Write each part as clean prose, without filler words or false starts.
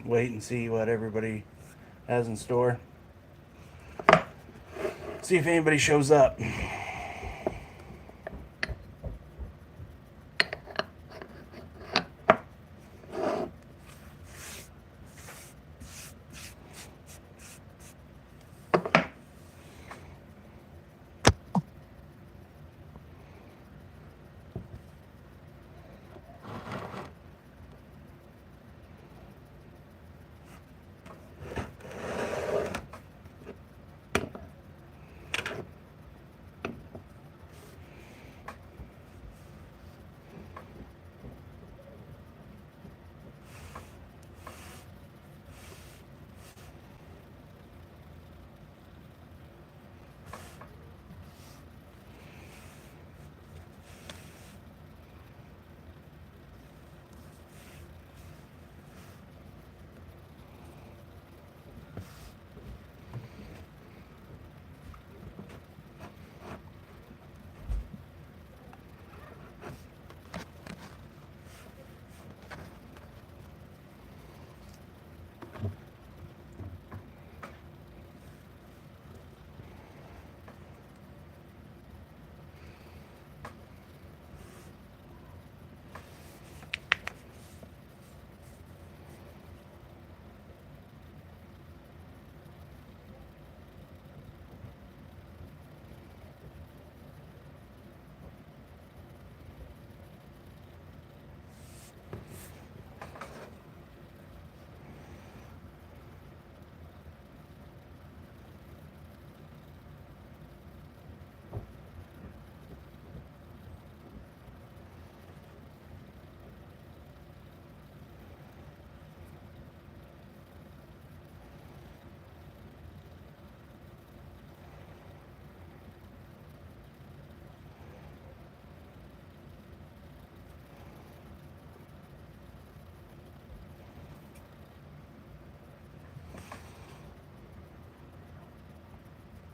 wait and see what everybody has in store. See if anybody shows up.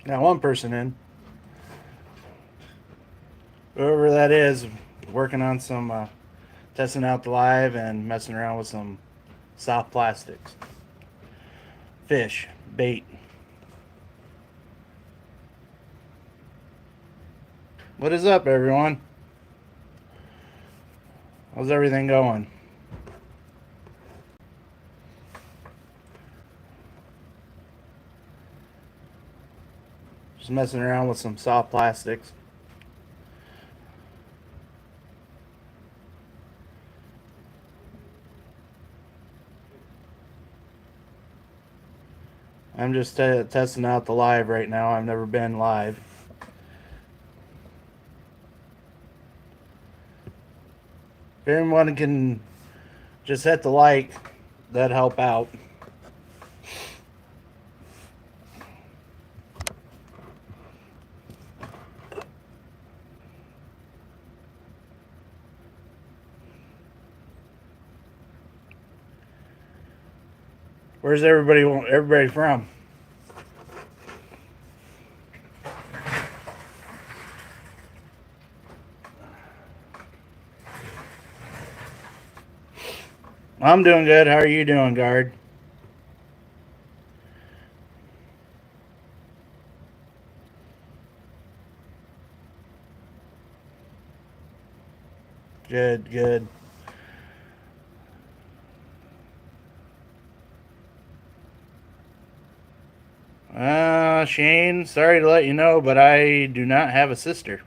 Got one person in. Whoever that is, working on some testing out the live and messing around with some soft plastics. Fish, bait. What is up, everyone? How's everything going? Just messing around with some soft plastics. I'm just testing out the live right now. I've never been live. If anyone can just hit the like, that'd help out. Where's everybody from? I'm doing good. How are you doing, Guard? Good, good. Shane, sorry to let you know, but I do not have a sister.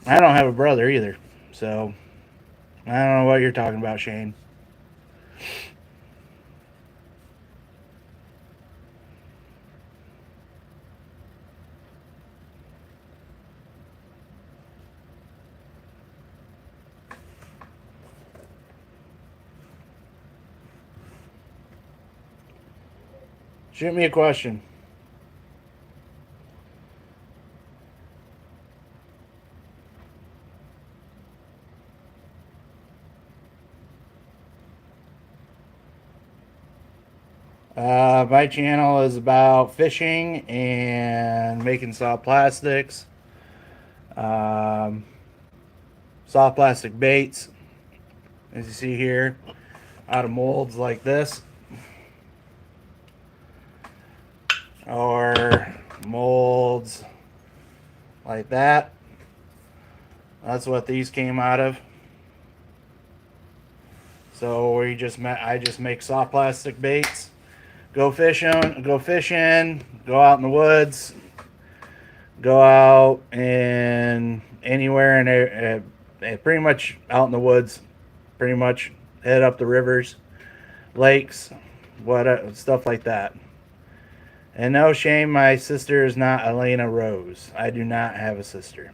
I don't have a brother either. So, I don't know what you're talking about, Shane. Shoot me a question. My channel is about fishing and making soft plastics, um, soft plastic baits, as you see here, out of molds like this, or molds like that. That's what these came out of. So I just make soft plastic baits. Go fishing, go out in the woods, go out and anywhere and pretty much out in the woods, pretty much head up the rivers, lakes, what stuff like that. And no shame, my sister is not Elena Rose. I do not have a sister.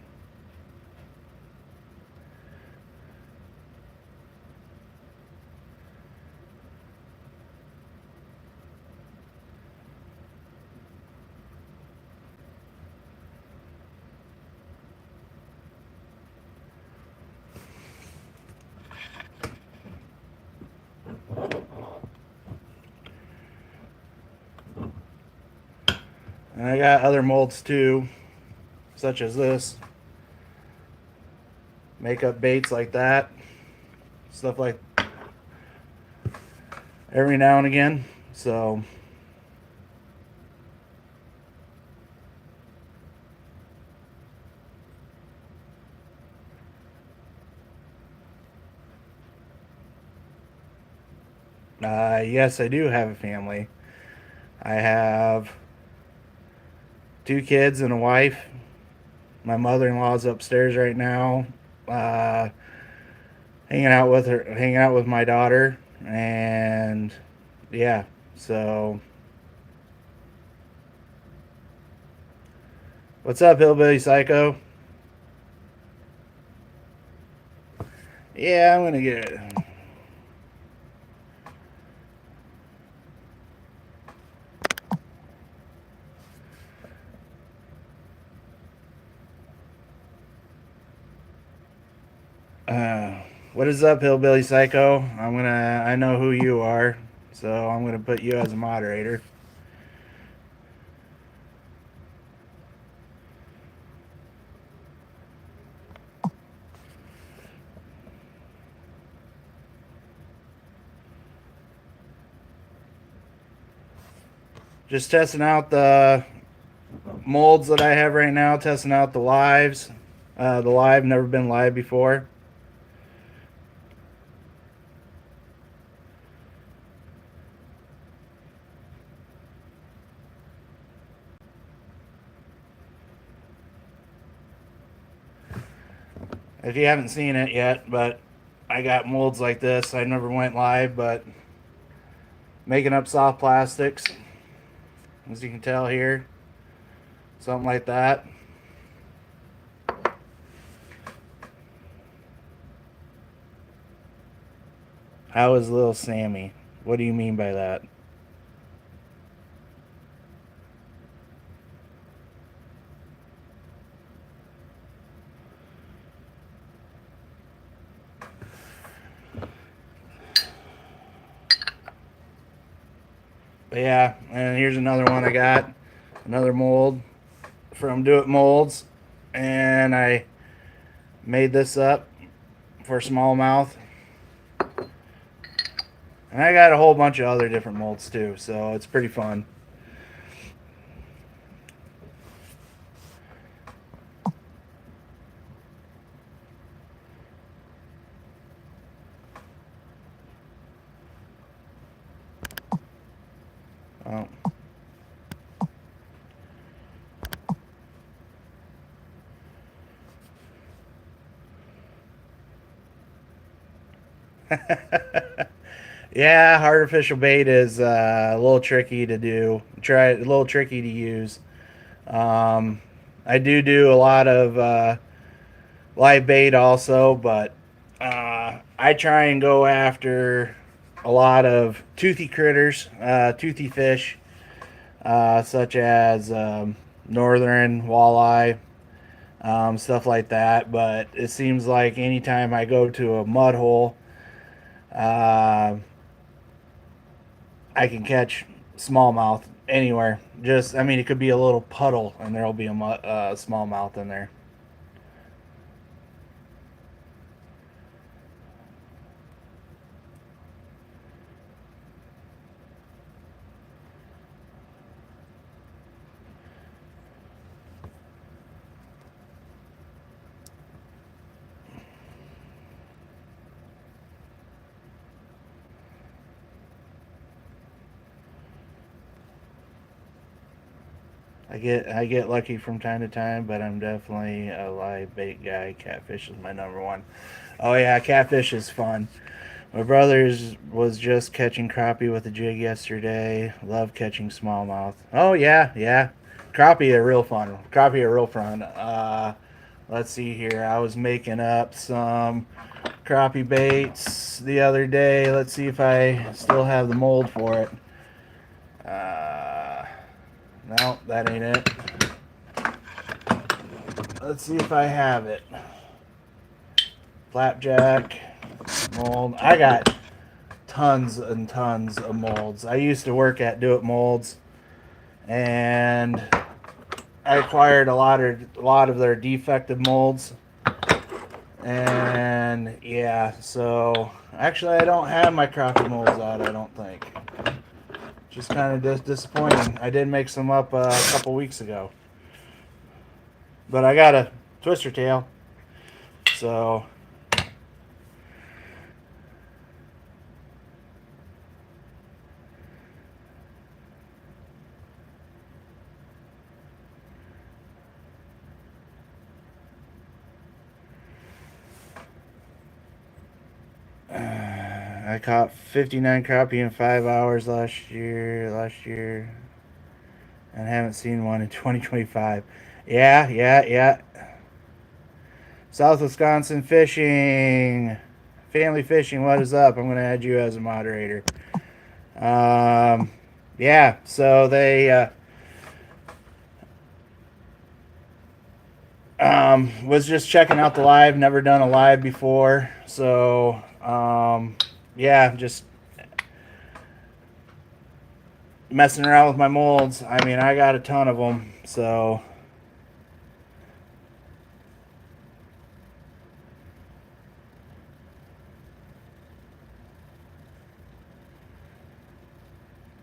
And I got other molds too, such as this. Makeup baits like that. Stuff like every now and again. So yes, I do have a family. I have two kids and a wife. My mother-in-law is upstairs right now, uh, hanging out with my daughter, and yeah. So, what's up, Hillbilly Psycho? Yeah, I'm gonna get it. Uh, what is up, Hillbilly Psycho? I know who you are, so I'm gonna put you as a moderator. Just testing out the molds that I have right now, testing out the lives. The live, never been live before. If you haven't seen it yet, but I got molds like this. I never went live, but making up soft plastics, as you can tell here, something like that. How is little Sammy? What do you mean by that? But yeah, and here's another one I got. Another mold from Do It Molds. And I made this up for smallmouth. And I got a whole bunch of other different molds too, so it's pretty fun. Oh. Yeah, artificial bait is a little tricky to do. Try a little tricky to use. Um, I do a lot of live bait also, but I try and go after a lot of toothy critters, toothy fish, such as northern walleye, stuff like that. But it seems like anytime I go to a mud hole, uh, I can catch smallmouth anywhere. Just, I mean, it could be a little puddle, and there'll be a smallmouth in there. I get lucky from time to time, but I'm definitely a live bait guy. Catfish is my number one. Oh yeah, catfish is fun. My brother's was just catching crappie with a jig yesterday. Love catching smallmouth. Oh yeah, yeah. Crappie are real fun. Crappie are real fun. Let's see here. I was making up some crappie baits the other day. Let's see if I still have the mold for it. No, that ain't it. Let's see if I have it. Flapjack mold. I got tons and tons of molds. I used to work at Do It Molds, and I acquired a lot of their defective molds. And yeah, so actually I don't have my crappie molds out. I don't think. Just kind of disappointing. I did make some up a couple weeks ago, but I got a twister tail, so I caught 59 crappie in 5 hours last year, and haven't seen one in 2025. Yeah, yeah, yeah. South Wisconsin fishing, family fishing. What is up? I'm going to add you as a moderator. Yeah. So they was just checking out the live. Never done a live before, so yeah, just messing around with my molds. I mean, I got a ton of them, so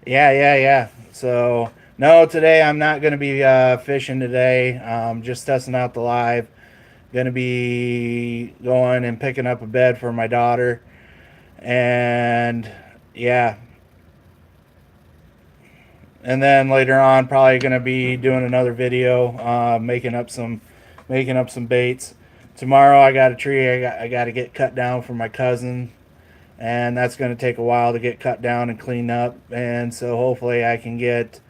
yeah, yeah, yeah. So no, today I'm not going to be fishing today. Just testing out the live. Going to be going and picking up a bed for my daughter, and yeah, and then later on probably going to be doing another video, making up some baits. Tomorrow I got a tree I got to get cut down for my cousin, and that's going to take a while to get cut down and cleaned up, and so hopefully I can get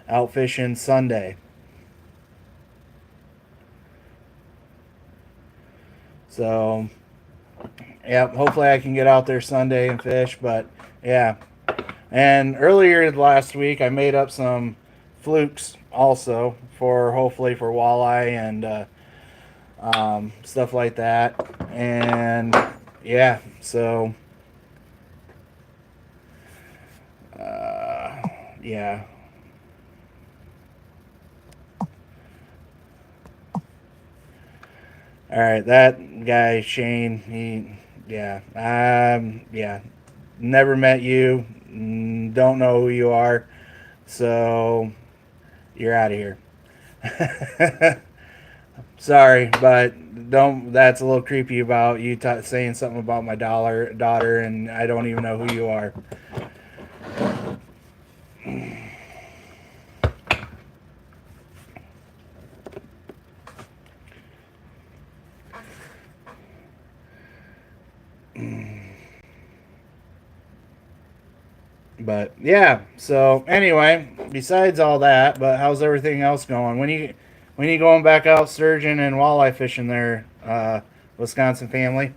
out fishing Sunday. So yeah, hopefully I can get out there Sunday and fish. But yeah, and earlier last week I made up some flukes also for hopefully for walleye and stuff like that. And yeah, so yeah. All right, that guy Shane, yeah, never met you, don't know who you are, so you're out of here. Sorry, but don't. That's a little creepy about you saying something about my daughter, and I don't even know who you are. But yeah. So anyway, besides all that, but how's everything else going? When you going back out sturgeon and walleye fishing there, Wisconsin family?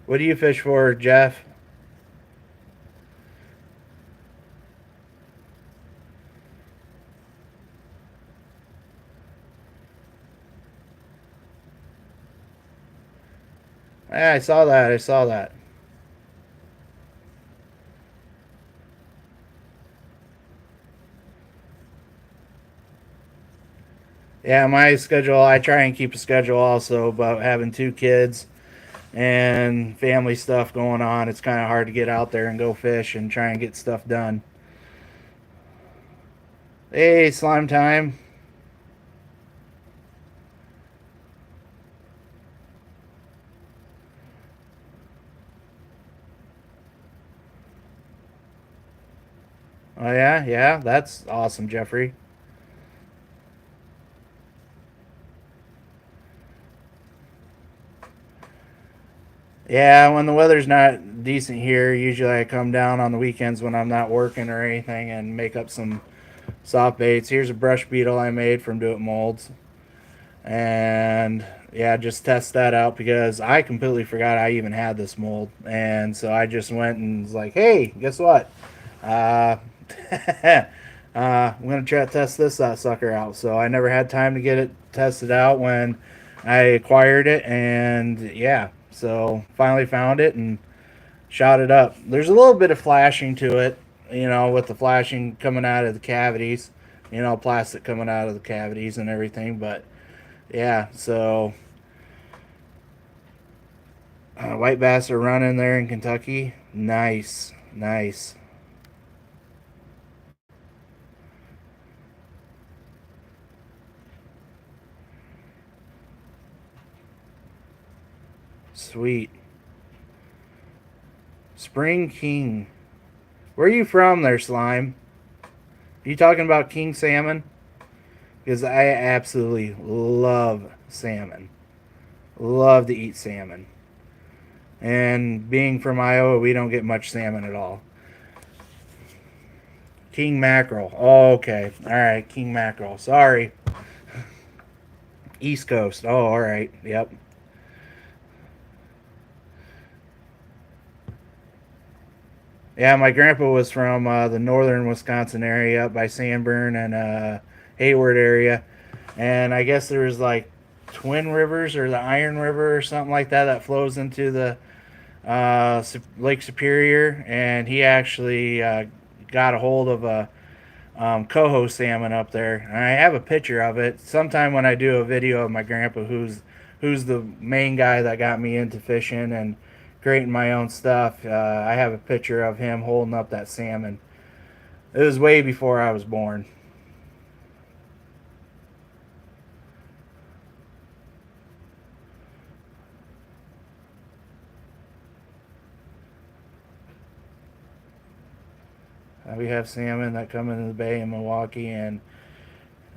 What do you fish for, Jeff? Yeah, I saw that. I saw that. Yeah, my schedule, I try and keep a schedule also, but having two kids and family stuff going on, it's kind of hard to get out there and go fish and try and get stuff done. Hey, slime time. Oh, yeah, yeah, that's awesome, Jeffrey. Yeah, when the weather's not decent here, usually I come down on the weekends when I'm not working or anything and make up some soft baits. Here's a brush beetle I made from Do It Molds. And yeah, just test that out because I completely forgot I even had this mold. And so I just went and was like, hey, guess what? Uh, I'm going to try to test this sucker out. So I never had time to get it tested out when I acquired it. And yeah, so finally found it and shot it up. There's a little bit of flashing to it, with the flashing coming out of the cavities, plastic coming out of the cavities and everything. But yeah, so white bass are running there in Kentucky. Nice, nice, sweet. Spring King. Where are you from there, Slime? Are you talking about king salmon? Because I absolutely love salmon. Love to eat salmon. And being from Iowa, we don't get much salmon at all. King mackerel. Oh, okay. All right, king mackerel. Sorry. East Coast. Oh, all right. Yep. Yeah, my grandpa was from the northern Wisconsin area up by Sanborn and Hayward area. And I guess there's like Twin Rivers or the Iron River or something like that that flows into the Lake Superior. And he actually got a hold of a coho salmon up there. And I have a picture of it. Sometime when I do a video of my grandpa, who's the main guy that got me into fishing and creating my own stuff, I have a picture of him holding up that salmon. It was way before I was born. We have salmon that come into the bay in Milwaukee, and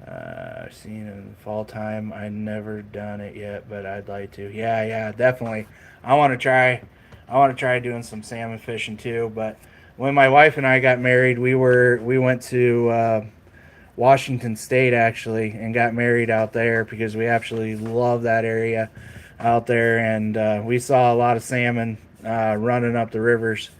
I've seen it in fall time. I never done it yet, but I'd like to. Yeah, yeah, definitely. I want to try. I want to try doing some salmon fishing too. But when my wife and I got married, we went to Washington State actually and got married out there because we absolutely love that area out there, and we saw a lot of salmon running up the rivers.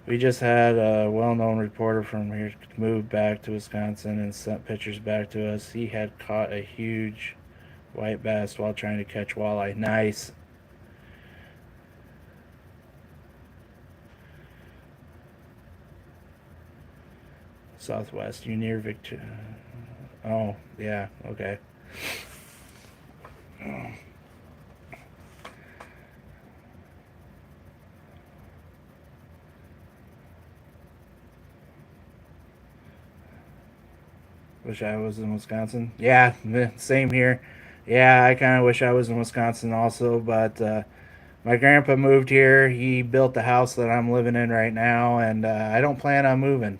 We just had a well-known reporter from here move back to Wisconsin and sent pictures back to us. He had caught a huge white bass while trying to catch walleye. Nice. Southwest. You near Victor? Oh, yeah. Okay. Wish I was in Wisconsin. Yeah, same here. Yeah, I kind of wish I was in Wisconsin also, but my grandpa moved here. He built the house that I'm living in right now, and I don't plan on moving.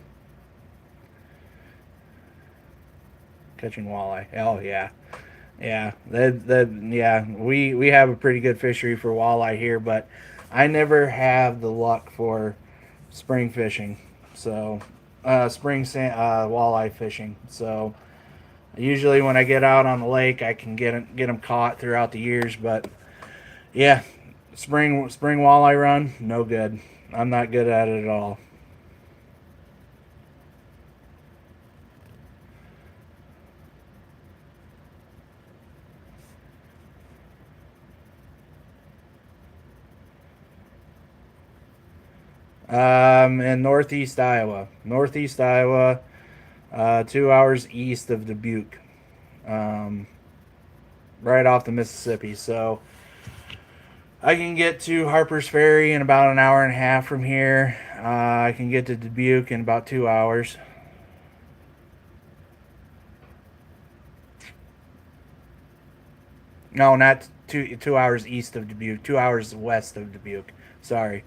Catching walleye. Oh yeah, yeah. Yeah. We have a pretty good fishery for walleye here, but I never have the luck for spring fishing. So, walleye fishing. So usually when I get out on the lake, I can get them caught throughout the years. But yeah, spring walleye run, no good. I'm not good at it at all. In northeast Iowa. Northeast Iowa, 2 hours east of Dubuque, um, right off the Mississippi. So I can get to Harper's Ferry in about an hour and a half from here. I can get to Dubuque in about 2 hours. No, not 2 hours east of Dubuque. 2 hours west of Dubuque. Sorry.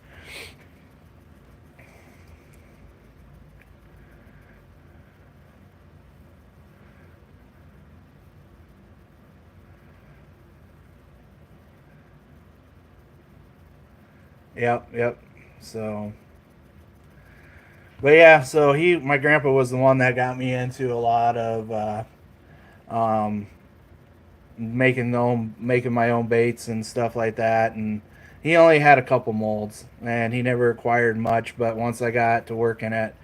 Yep, yep. So, but yeah, so my grandpa was the one that got me into a lot of um, making my own baits and stuff like that. And he only had a couple molds, and he never acquired much. But once I got to working at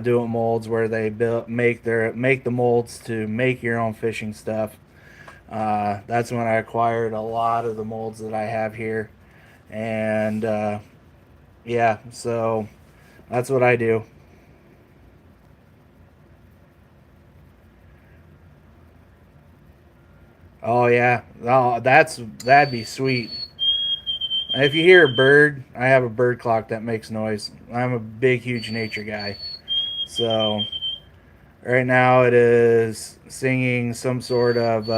doing molds where they make the molds to make your own fishing stuff, that's when I acquired a lot of the molds that I have here. And yeah, so that's what I do. Oh yeah, oh that'd be sweet. If you hear a bird, I have a bird clock that makes noise. I'm a big, huge nature guy. So right now it is singing some sort of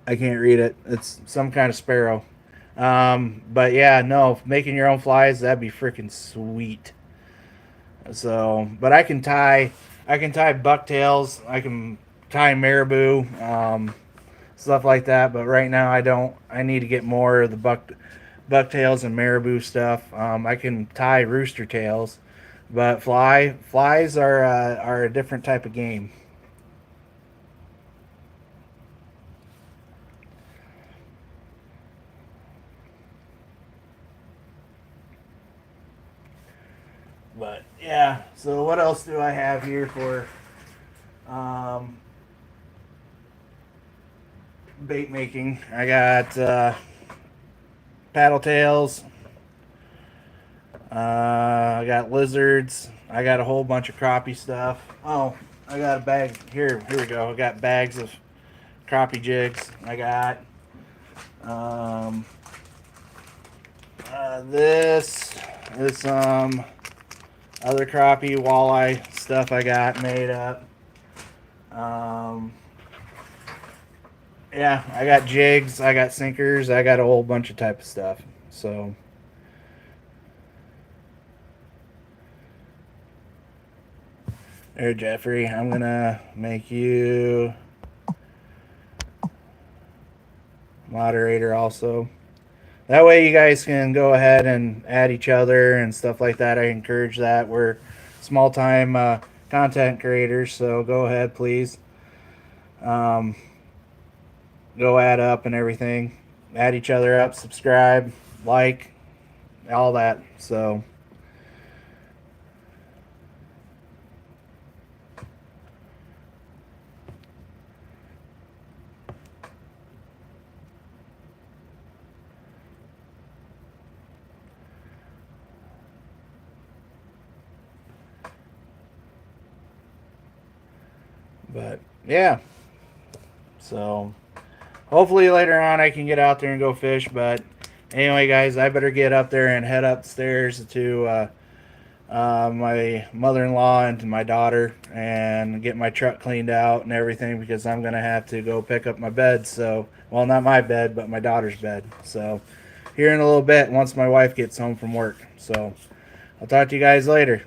I can't read it. It's some kind of sparrow. But yeah, no, making your own flies, that'd be freaking sweet. So, but I can tie bucktails. I can tie marabou, stuff like that. But right now, I don't. I need to get more of the bucktails and marabou stuff. I can tie rooster tails, but flies are a different type of game. But yeah. So what else do I have here for um, bait making? I got paddle tails. I got lizards. I got a whole bunch of crappie stuff. Oh, I got a bag here. Here we go. I got bags of crappie jigs. I got um, this other crappie walleye stuff I got made up. Um, yeah, I got jigs. I got sinkers. I got a whole bunch of type of stuff. So there, Jeffrey. I'm gonna make you moderator also. That way you guys can go ahead and add each other and stuff like that. I encourage that. We're small time content creators, so go ahead, please. Um, go add up and everything. Add each other up, subscribe, like, all that. So, but yeah. So, hopefully later on I can get out there and go fish. But anyway, guys, I better get up there and head upstairs to my mother-in-law and to my daughter and get my truck cleaned out and everything because I'm gonna have to go pick up my bed. So, well, not my bed, but my daughter's bed. So, here in a little bit, once my wife gets home from work. So, I'll talk to you guys later.